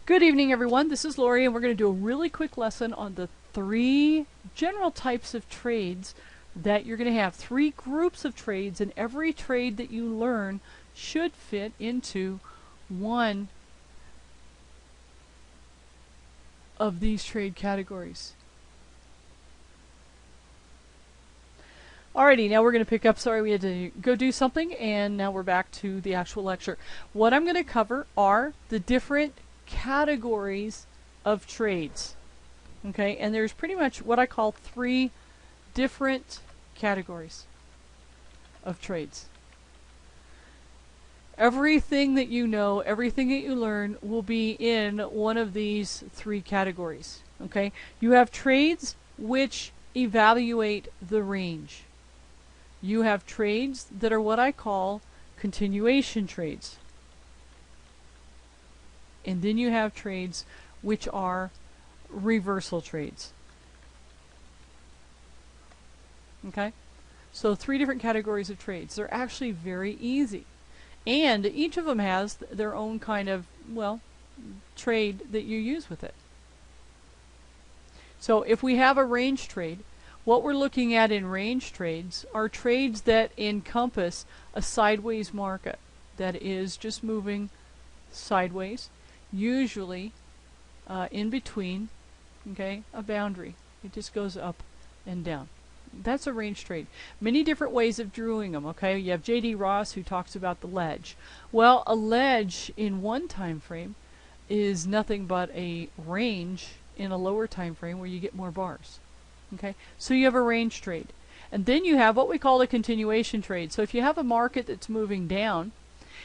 Good evening, everyone. This is Lori, and we're going to do a really quick lesson on the three general types of trades that you're going to have. Three groups of trades, and every trade that you learn should fit into one of these trade categories. Alrighty, now we're going to pick up. Sorry, we had to go do something, and now we're back to the actual lecture. What I'm going to cover are the different categories of trades. Okay, and there's pretty much what I call three different categories of trades. Everything that you know, everything that you learn will be in one of these three categories. Okay, you have trades which evaluate the range. You have trades that are what I call continuation trades. And then you have trades which are reversal trades. Okay? So three different categories of trades. They're actually very easy. And each of them has their own kind of, well, trade that you use with it. So if we have a range trade, what we're looking at in range trades are trades that encompass a sideways market that is just moving sideways, usually in between, okay, a boundary. It just goes up and down. That's a range trade. Many different ways of drawing them, okay? You have J.D. Ross who talks about the ledge. Well, a ledge in one time frame is nothing but a range in a lower time frame where you get more bars. Okay? So you have a range trade. And then you have what we call a continuation trade. So if you have a market that's moving down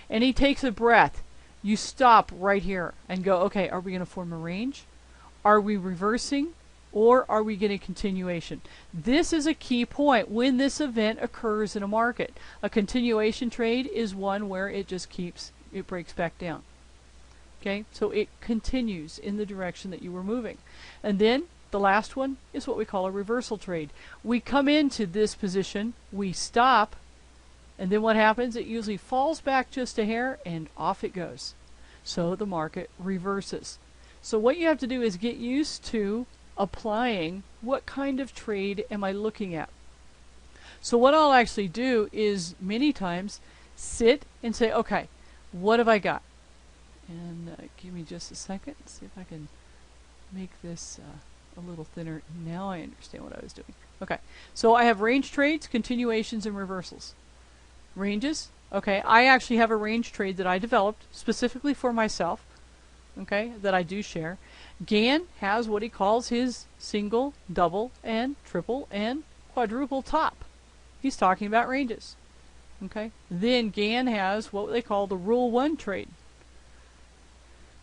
and he takes a breath, you stop right here and go, okay, are we going to form a range? Are we reversing? Or are we getting continuation? This is a key point when this event occurs in a market. A continuation trade is one where it just it breaks back down. Okay, so it continues in the direction that you were moving. And then the last one is what we call a reversal trade. We come into this position, we stop, and then what happens? It usually falls back just a hair and off it goes. So the market reverses. So what you have to do is get used to applying what kind of trade am I looking at. So what I'll actually do is many times sit and say, okay, what have I got? And give me just a second, see if I can make this a little thinner. Now I understand what I was doing. Okay, so I have range trades, continuations, and reversals. Ranges, okay, I actually have a range trade that I developed specifically for myself, okay, that I do share. Gann has what he calls his single, double, and triple, and quadruple top. He's talking about ranges. Okay, then Gann has what they call the Rule 1 trade.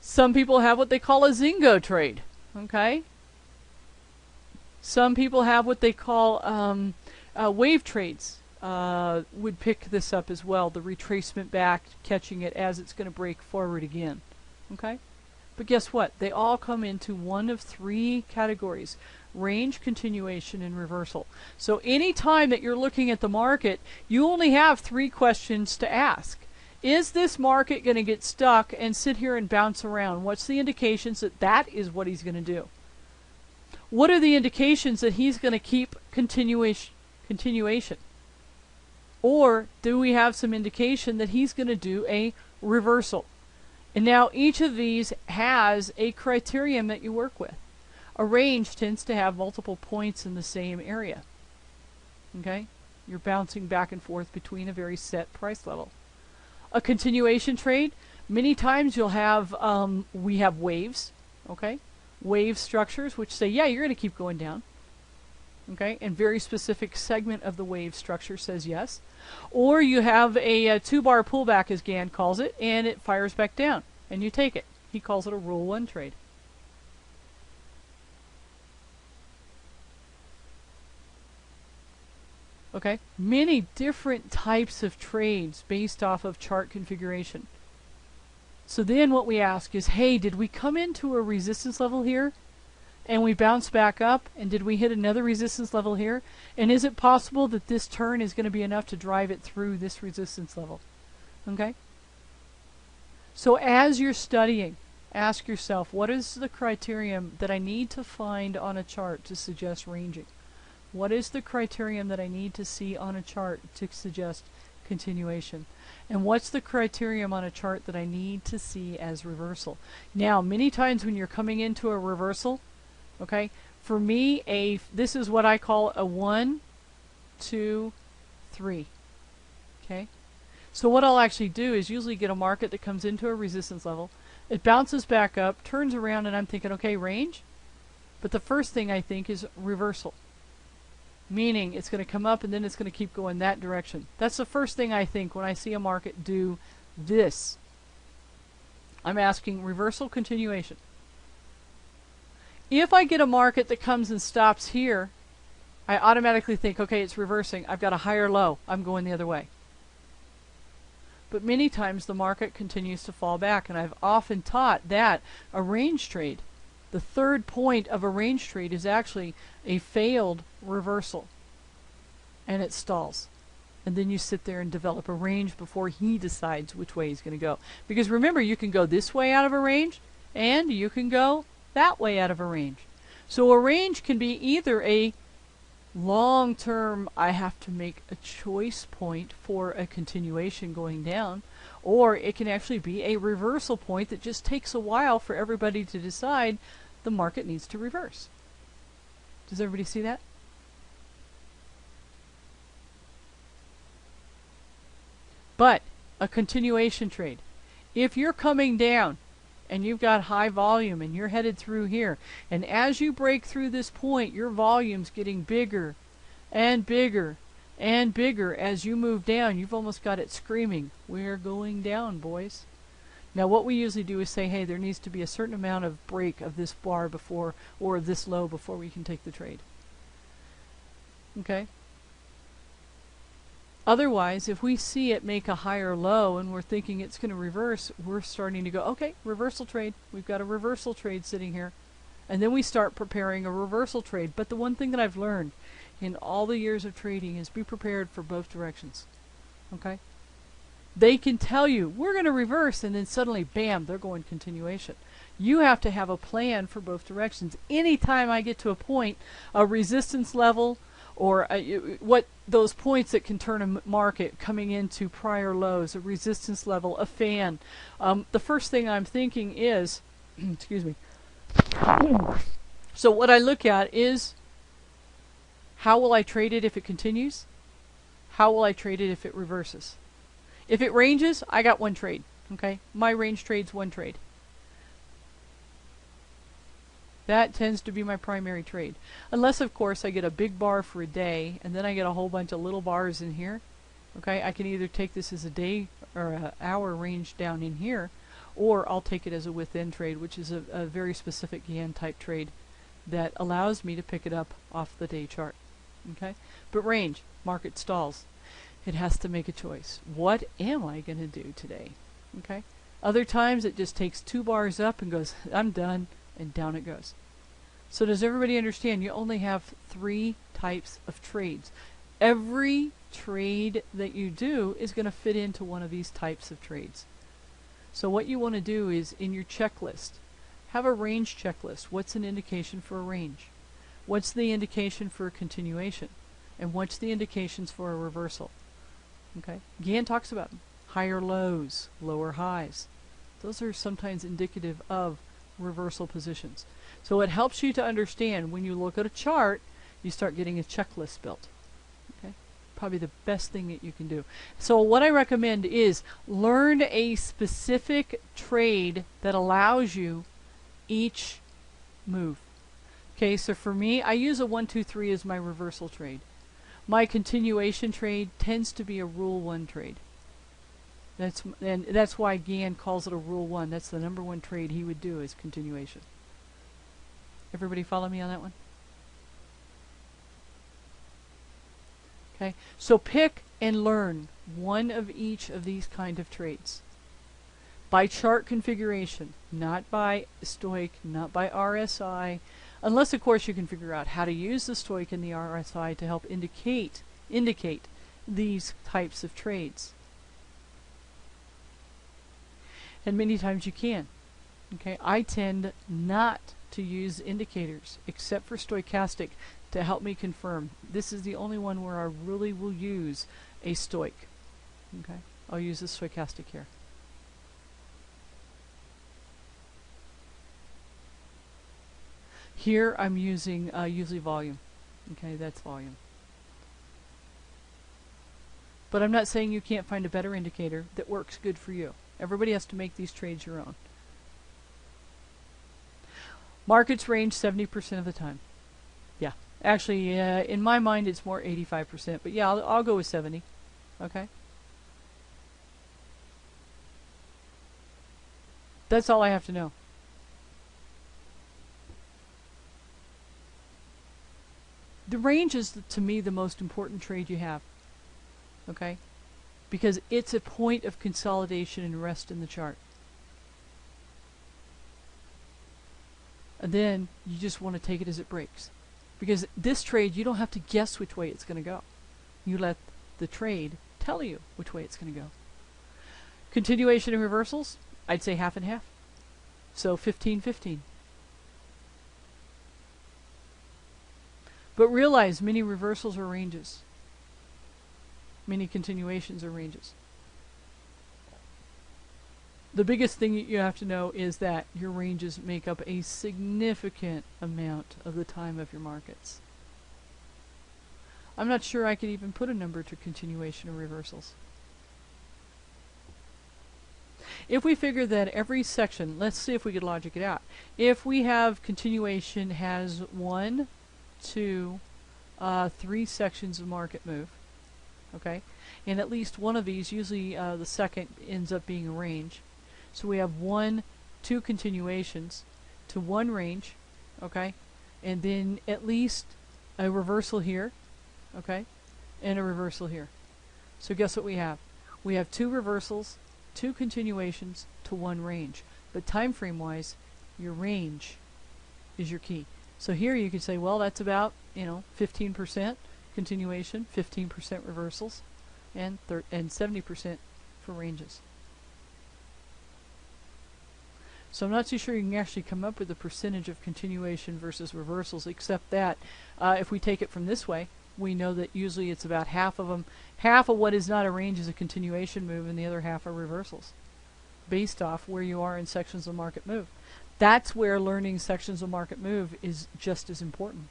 Some people have what they call a Zingo trade. Okay, some people have what they call wave trades. Would pick this up as well, the retracement back, catching it as it's going to break forward again. Okay, but guess what? They all come into one of three categories: range, continuation, and reversal. So any time that you're looking at the market, you only have three questions to ask. Is this market going to get stuck and sit here and bounce around? What's the indications that that is what he's going to do? What are the indications that he's going to keep continuation? Or do we have some indication that he's going to do a reversal? And now each of these has a criterion that you work with. A range tends to have multiple points in the same area. Okay? You're bouncing back and forth between a very set price level. A continuation trade, many times you'll have, we have waves, okay? Wave structures which say, yeah, you're going to keep going down. Okay, and very specific segment of the wave structure says yes. Or you have a 2-bar pullback, as Gann calls it, and it fires back down, and you take it. He calls it a Rule 1 trade. Okay, many different types of trades based off of chart configuration. So then what we ask is, hey, did we come into a resistance level here? And we bounce back up, and did we hit another resistance level here? And is it possible that this turn is going to be enough to drive it through this resistance level? Okay? So as you're studying, ask yourself, what is the criterion that I need to find on a chart to suggest ranging? What is the criterion that I need to see on a chart to suggest continuation? And what's the criterion on a chart that I need to see as reversal? Now, many times when you're coming into a reversal, okay, for me, this is what I call a 1, 2, 3. Okay? So what I'll actually do is usually get a market that comes into a resistance level. It bounces back up, turns around, and I'm thinking, okay, range. But the first thing I think is reversal. Meaning it's going to come up and then it's going to keep going that direction. That's the first thing I think when I see a market do this. I'm asking reversal, continuation. If I get a market that comes and stops here, I automatically think, okay, it's reversing. I've got a higher low. I'm going the other way. But many times the market continues to fall back, and I've often taught that a range trade, the third point of a range trade, is actually a failed reversal. And it stalls. And then you sit there and develop a range before he decides which way he's going to go. Because remember, you can go this way out of a range, and you can go that way out of a range. So a range can be either a long-term, I have to make a choice point for a continuation going down, or it can actually be a reversal point that just takes a while for everybody to decide the market needs to reverse. Does everybody see that? But a continuation trade, if you're coming down and you've got high volume and you're headed through here, and as you break through this point, your volume's getting bigger and bigger and bigger as you move down. You've almost got it screaming, we're going down, boys. Now what we usually do is say, hey, there needs to be a certain amount of break of this bar before, or this low before we can take the trade. Okay? Otherwise, if we see it make a higher low and we're thinking it's going to reverse, we're starting to go, okay, reversal trade. We've got a reversal trade sitting here. And then we start preparing a reversal trade. But the one thing that I've learned in all the years of trading is be prepared for both directions. Okay? They can tell you, we're going to reverse, and then suddenly, bam, they're going continuation. You have to have a plan for both directions. Anytime I get to a point, a resistance level, or what those points that can turn a market coming into prior lows, a resistance level, a fan. The first thing I'm thinking is, excuse me. So what I look at is, how will I trade it if it continues? How will I trade it if it reverses? If it ranges, I got one trade. Okay, my range trade's one trade. That tends to be my primary trade. Unless, of course, I get a big bar for a day, and then I get a whole bunch of little bars in here. Okay, I can either take this as a day or an hour range down in here, or I'll take it as a within trade, which is a very specific Gann type trade that allows me to pick it up off the day chart. Okay, but range, market stalls. It has to make a choice. What am I going to do today? Okay. Other times it just takes 2 bars up and goes, I'm done, and down it goes. So does everybody understand? You only have 3 types of trades. Every trade that you do is going to fit into one of these types of trades. So what you want to do is, in your checklist, have a range checklist. What's an indication for a range? What's the indication for a continuation? And what's the indications for a reversal? Okay. Gann talks about them. Higher lows, lower highs. Those are sometimes indicative of reversal positions. So it helps you to understand when you look at a chart, you start getting a checklist built. Okay? Probably the best thing that you can do. So what I recommend is learn a specific trade that allows you each move. Okay, so for me, I use a 1, 2, 3 as my reversal trade. My continuation trade tends to be a Rule 1 trade. That's why Gann calls it a Rule 1. That's the number 1 trade he would do, is continuation. Everybody follow me on that one? Okay, so pick and learn one of each of these kind of trades. By chart configuration, not by stoic, not by RSI, unless of course you can figure out how to use the stoic and the RSI to help indicate these types of trades. And many times you can. Okay, I tend not to use indicators except for stochastic to help me confirm. This is the only one where I really will use a stoich. Okay, I'll use the stochastic here. Here I'm using usually volume. Okay, that's volume. But I'm not saying you can't find a better indicator that works good for you. Everybody has to make these trades your own. Markets range 70% of the time. Yeah. Actually, in my mind, it's more 85%. But yeah, I'll go with 70. Okay. That's all I have to know. The range is, to me, the most important trade you have. Okay? Because it's a point of consolidation and rest in the chart. And then you just want to take it as it breaks. Because this trade, you don't have to guess which way it's going to go. You let the trade tell you which way it's going to go. Continuation and reversals, I'd say half and half. So 15-15. But realize many reversals are ranges. Many continuations are ranges. The biggest thing you have to know is that your ranges make up a significant amount of the time of your markets. I'm not sure I could even put a number to continuation or reversals. If we figure that every section, let's see if we could logic it out. If we have continuation has 1, 2, 3 sections of market move, okay, and at least one of these, usually the second ends up being a range. So we have 1, 2 continuations to 1 range, okay, and then at least a reversal here, okay, and a reversal here. So guess what we have? We have 2 reversals, 2 continuations to 1 range. But time frame wise, your range is your key. So here you could say, well, that's about 15% continuation, 15% reversals, and 70% for ranges. So I'm not too sure you can actually come up with a percentage of continuation versus reversals, except that if we take it from this way, we know that usually it's about half of them. Half of what is not a range is a continuation move, and the other half are reversals, based off where you are in sections of market move. That's where learning sections of market move is just as important.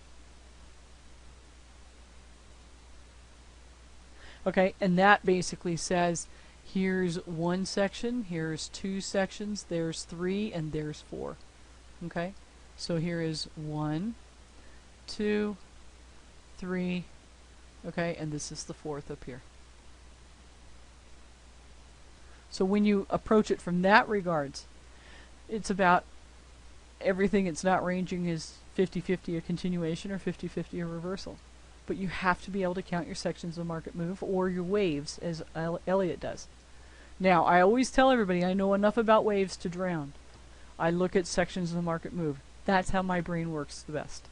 Okay, and that basically says, here's 1 section, here's 2 sections, there's 3, and there's 4. Okay, so here is 1, 2, 3, okay, and this is the 4th up here. So when you approach it from that regards, it's about everything it's not ranging is 50-50 a continuation or 50-50 a reversal. But you have to be able to count your sections of market move or your waves, as Elliot does. Now, I always tell everybody I know enough about waves to drown. I look at sections of the market move. That's how my brain works the best.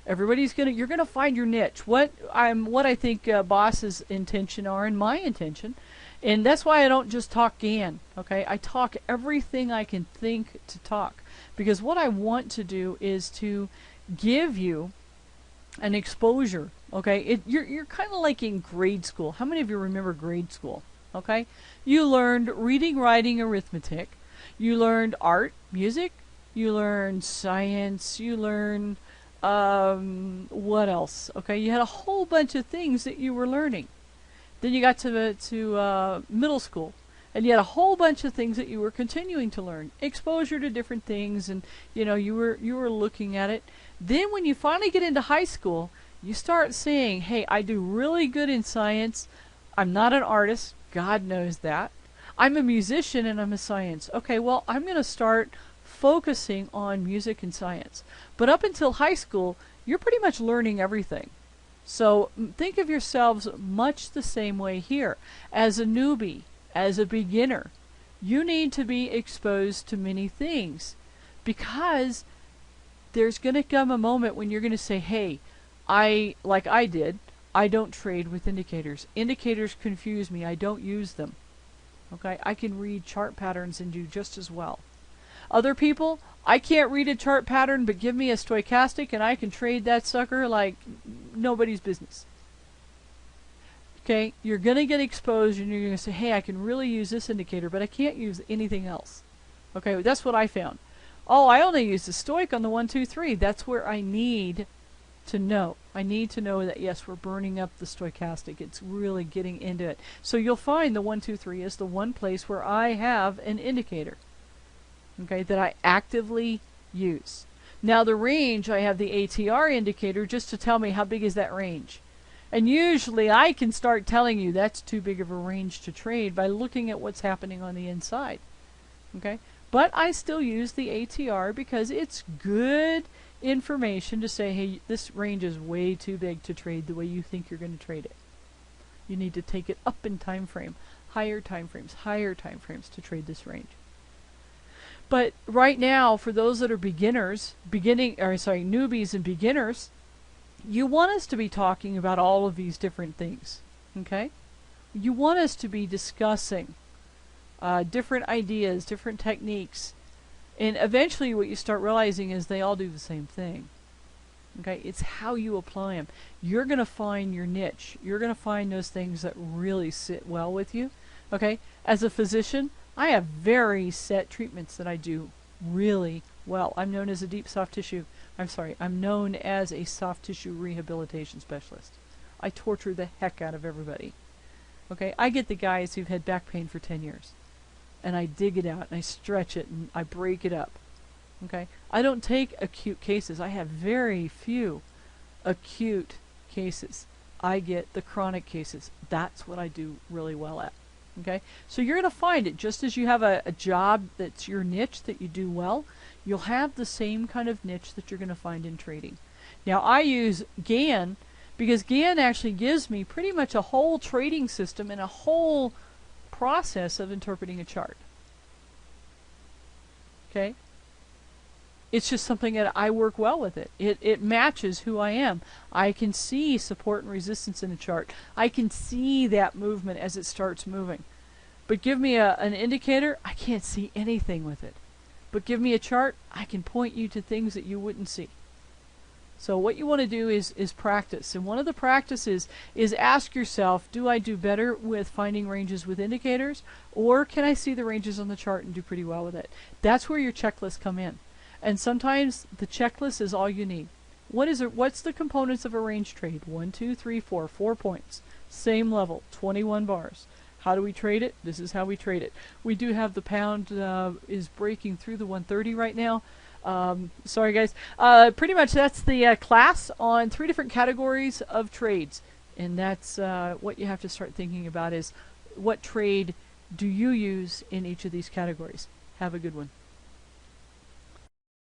You're gonna find your niche. What I think Boss's intention are and my intention, and that's why I don't just talk Gann. Okay, I talk everything I can think to talk, because what I want to do is to give you an exposure. Okay, you're kind of like in grade school. How many of you remember grade school? Okay, you learned reading, writing, arithmetic. You learned art, music. You learned science. You learned what else? Okay, you had a whole bunch of things that you were learning. Then you got to middle school, and you had a whole bunch of things that you were continuing to learn. Exposure to different things, and you were looking at it. Then when you finally get into high school, you start saying, hey, I do really good in science. I'm not an artist. God knows that. I'm a musician and I'm a science. Okay, well, I'm going to start focusing on music and science. But up until high school, you're pretty much learning everything. So think of yourselves much the same way here. As a newbie, as a beginner, you need to be exposed to many things, because there's going to come a moment when you're going to say, hey, like I did, I don't trade with indicators. Indicators confuse me. I don't use them. Okay, I can read chart patterns and do just as well. Other people, I can't read a chart pattern, but give me a stochastic and I can trade that sucker like nobody's business. Okay, you're going to get exposed and you're going to say, hey, I can really use this indicator, but I can't use anything else. Okay, that's what I found. Oh, I only use the stoic on the 1, 2, 3. That's where I need to know. I need to know that, yes, we're burning up the stochastic. It's really getting into it. So you'll find the 1, 2, 3 is the one place where I have an indicator, okay, that I actively use. Now the range, I have the ATR indicator just to tell me how big is that range. And usually I can start telling you that's too big of a range to trade by looking at what's happening on the inside. Okay? But I still use the ATR because it's good information to say, hey, this range is way too big to trade the way you think you're going to trade it. You need to take it up in time frame, higher time frames to trade this range. But right now, for those that are newbies and beginners, you want us to be talking about all of these different things, okay? You want us to be discussing different ideas, different techniques, and eventually what you start realizing is they all do the same thing, okay? It's how you apply them. You're going to find your niche. You're going to find those things that really sit well with you, okay? As a physician, I have very set treatments that I do really well. I'm known as a I'm known as a soft tissue rehabilitation specialist. I torture the heck out of everybody. Okay, I get the guys who've had back pain for 10 years. And I dig it out and I stretch it and I break it up. Okay? I don't take acute cases. I have very few acute cases. I get the chronic cases. That's what I do really well at. Okay? So you're going to find it just as you have a job that's your niche that you do well, you'll have the same kind of niche that you're going to find in trading. Now I use Gann because Gann actually gives me pretty much a whole trading system and a whole process of interpreting a chart. Okay? It's just something that I work well with it. It matches who I am. I can see support and resistance in a chart. I can see that movement as it starts moving. But give me an indicator, I can't see anything with it. But give me a chart, I can point you to things that you wouldn't see. So what you want to do is practice. And one of the practices is ask yourself, do I do better with finding ranges with indicators? Or can I see the ranges on the chart and do pretty well with it? That's where your checklists come in. And sometimes the checklist is all you need. What's the components of a range trade? 1, 2, 3, 4, 4 points. Same level, 21 bars. How do we trade it? This is how we trade it. We do have the pound is breaking through the 130 right now. Sorry guys. Pretty much that's the class on 3 different categories of trades. And that's what you have to start thinking about is what trade do you use in each of these categories. Have a good one.